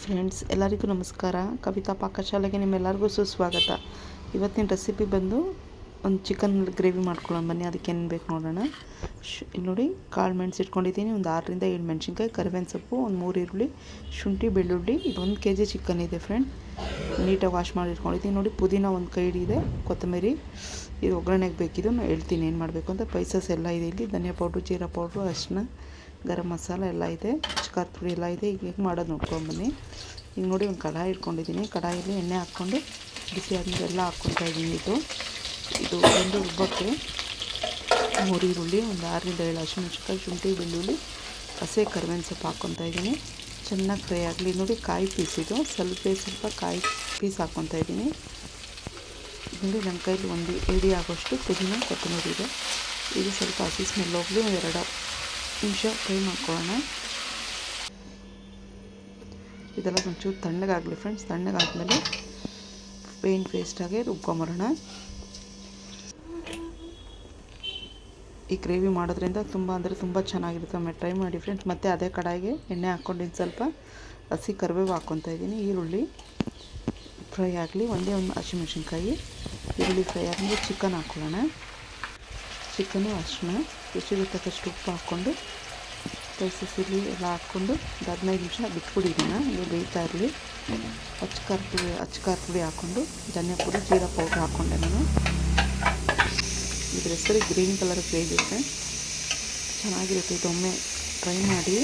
Friends, ಎಲ್ಲರಿಗೂ ನಮಸ್ಕಾರ. ಕವಿತಾ ಪಾಕಶಾಲೆಗೆ ನಿಮ್ಮೆಲ್ಲರಿಗೂ ಸುಸ್ವಾಗತ. ಇವತ್ತಿನ ರೆಸಿಪಿ ಬಂದು ಒಂದು ಚಿಕನ್ ಗ್ರೇವಿ ಮಾಡ್ಕೊಳ್ಳೋಣ ಬನ್ನಿ. ಅದಕ್ಕೆ ಏನು ಬೇಕು ನೋಡೋಣ. ಇಲ್ಲಿ ನೋಡಿ, ಕಾಳು ಮೆಣಸು ಇಟ್ಕೊಂಡಿದ್ದೀನಿ, ಒಂದು 6ರಿಂದ 7 ಮೆಣಸಿನ್ಕಾಯಿ, ಕರಿಬೇವಿನ ಸೊಪ್ಪು, ಒಂದು 3 ಈರುಳ್ಳಿ, ಶುಂಠಿ, ಬೆಳ್ಳುಳ್ಳಿ. ಇದು 1 kg ಚಿಕನ್ ಇದೆ ಫ್ರೆಂಡ್. ನೀಟಾಗಿ ವಾಶ್ ಮಾಡಿ ಇಟ್ಕೊಂಡಿದ್ದೀನಿ. ನೋಡಿ, ಪುದೀನ ಒಂದು ಕೈ ಇದೆ, ಕೊತ್ತಂಬರಿ. ಇದು ಒಗ್ಗರಣೆಗೆ ಬೇಕಿದ್ದು ನಾನು ಹೇಳ್ತೀನಿ ಏನು ಮಾಡಬೇಕು ಅಂತ. ಸ್ಪೈಸಸ್ ಎಲ್ಲ ಇದೆ ಇಲ್ಲಿ: ಧನಿಯಾ ಪೌಡ್ರು, ಜೀರಾ ಪೌಡ್ರು, ಅರಿಶಿನ, ಗರಂ ಮಸಾಲ ಎಲ್ಲ ಇದೆ, ಖಾರದ ಪುಡಿ ಎಲ್ಲ ಇದೆ. ಈಗ ಹೇಗೆ ಮಾಡೋದು ನೋಡ್ಕೊಂಬನ್ನಿ. ಈಗ ನೋಡಿ, ಒಂದು ಕಡಾಯಿ ಇಟ್ಕೊಂಡಿದ್ದೀನಿ. ಕಡಾಯಲ್ಲಿ ಎಣ್ಣೆ ಹಾಕ್ಕೊಂಡು ಬಿಸಿ ಆದಮೇಲೆ ಎಲ್ಲ ಹಾಕ್ಕೊತಾ ಇದ್ದೀನಿ. ಇದು ಒಂದು ರುಬ್ಬಕ್ಕೆ 3 ಈರುಳ್ಳಿ, ಒಂದು 6ರಿಂದ 7 ಹಸಿಮೆಣಸಿನ್ಕಾಯಿ, ಶುಂಠಿ, ಬೆಳ್ಳುಳ್ಳಿ, ಹಸಿ ಕರಿಬೇವಿನ ಸೊಪ್ಪು ಹಾಕ್ಕೊತಾ ಇದ್ದೀನಿ. ಚೆನ್ನಾಗಿ ಫ್ರೈ ಆಗಲಿ. ನೋಡಿ, ಕಾಯಿ ಪೀಸ್ ಇದು, ಸ್ವಲ್ಪ ಕಾಯಿ ಪೀಸ್ ಹಾಕ್ಕೊತಾ ಇದ್ದೀನಿ. ನೋಡಿ, ನನ್ನ ಕೈಲಿ ಒಂದು ಏಡಿ ಆಗೋಷ್ಟು ಪುದೀನ, ಕೊತ್ತಂಬರಿ ಇದೆ. ಇದು ಸ್ವಲ್ಪ ಹಸಿ ಸ್ಮೆಲ್ ಹೋಗಲಿ ಒಂದು 2 ನಿಮಿಷ ಫ್ರೈ ಮಾಡ್ಕೊಳ್ಳೋಣ. ಇದೆಲ್ಲ ಒಂಚೂರು ತಣ್ಣಗಾಗಲಿ ಫ್ರೆಂಡ್ಸ್. ತಣ್ಣಗಾದ್ಮೇಲೆ ಪೇಸ್ಟಾಗಿ ರುಬ್ಕೊಂಬರೋಣ. ಈ ಗ್ರೇವಿ ಮಾಡೋದ್ರಿಂದ ತುಂಬ ಚೆನ್ನಾಗಿರುತ್ತೆ. ಒಮ್ಮೆ ಟ್ರೈ ಮಾಡಿ ಫ್ರೆಂಡ್ಸ್. ಮತ್ತು ಅದೇ ಕಡಾಯಿಗೆ ಎಣ್ಣೆ ಹಾಕ್ಕೊಂಡಿದ್ದು ಸ್ವಲ್ಪ ಹಸಿ ಕರಿಬೇವು ಹಾಕ್ಕೊತಾ ಇದ್ದೀನಿ. ಈರುಳ್ಳಿ ಫ್ರೈ ಆಗಲಿ. ಒಂದೇ ಒಂದು ಹಸಿಮೆಣಸಿನ್ಕಾಯಿ. ಈರುಳ್ಳಿ ಫ್ರೈ ಆದಮೇಲೆ ಚಿಕನ್ ಹಾಕ್ಕೊಳ್ಳೋಣ. ಚಿಕನ್ನು ಅರಿಶಿನ, ರುಚಿಗೆ ತಕ್ಕಷ್ಟು ಉಪ್ಪು ಹಾಕ್ಕೊಂಡು, ಸ್ಪೈಸಸ್ ಇಲ್ಲಿ ಎಲ್ಲ ಹಾಕ್ಕೊಂಡು ಒಂದು 15 ನಿಮಿಷ ಬಿಟ್ಬಿಟ್ಟಿದ್ದೀನಿ. ಇದು ಬೇಯ್ತಾ ಇರಲಿ. ಖಾರದ ಪುಡಿ ಹಾಕ್ಕೊಂಡು, ಧನಿಯಾ ಪುಡಿ, ಜೀರಾ ಪೌಡ್ರ್ ಹಾಕ್ಕೊಂಡೆ ನಾನು. ಇದ್ರ ಹೆಸರು ಗ್ರೀನ್ ಕಲರ್ ಗ್ರೇವಿ ಇದೆ, ಚೆನ್ನಾಗಿರುತ್ತೆ. ಇದೊಮ್ಮೆ ಟ್ರೈ ಮಾಡಿ.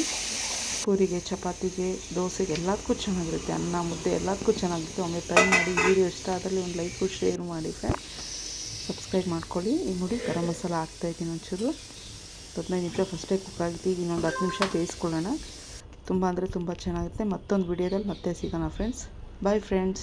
ಪೂರಿಗೆ, ಚಪಾತಿಗೆ, ದೋಸೆಗೆ ಎಲ್ಲದಕ್ಕೂ ಚೆನ್ನಾಗಿರುತ್ತೆ. ಅನ್ನ, ಮುದ್ದೆ ಎಲ್ಲದಕ್ಕೂ ಚೆನ್ನಾಗಿರುತ್ತೆ. ಒಮ್ಮೆ ಟ್ರೈ ಮಾಡಿ. ವಿಡಿಯೋ ಇಷ್ಟ ಆದಲ್ಲಿ ಒಂದು ಲೈಕು, ಶೇರ್ ಮಾಡಿ ಫ್ರೆಂಡ್. ಸಬ್ಸ್ಕ್ರೈಬ್ ಮಾಡ್ಕೊಳ್ಳಿ. ಈಗ ನೋಡಿ, ಗರಂ ಮಸಾಲ ಹಾಕ್ತಾಯಿದ್ದೀನಿ ಒಂಚೂರು. 15 ನಿಮಿಷ ಫಸ್ಟೇ ಕುಕ್ ಆಗಿದೆ. ಈಗ ಇನ್ನೊಂದು 10 ನಿಮಿಷ ಬೇಯಿಸ್ಕೊಳ್ಳೋಣ. ತುಂಬ ಚೆನ್ನಾಗಿರುತ್ತೆ. ಮತ್ತೊಂದು ವಿಡಿಯೋದಲ್ಲಿ ಮತ್ತೆ ಸಿಗೋಣ ಫ್ರೆಂಡ್ಸ್. Bye friends.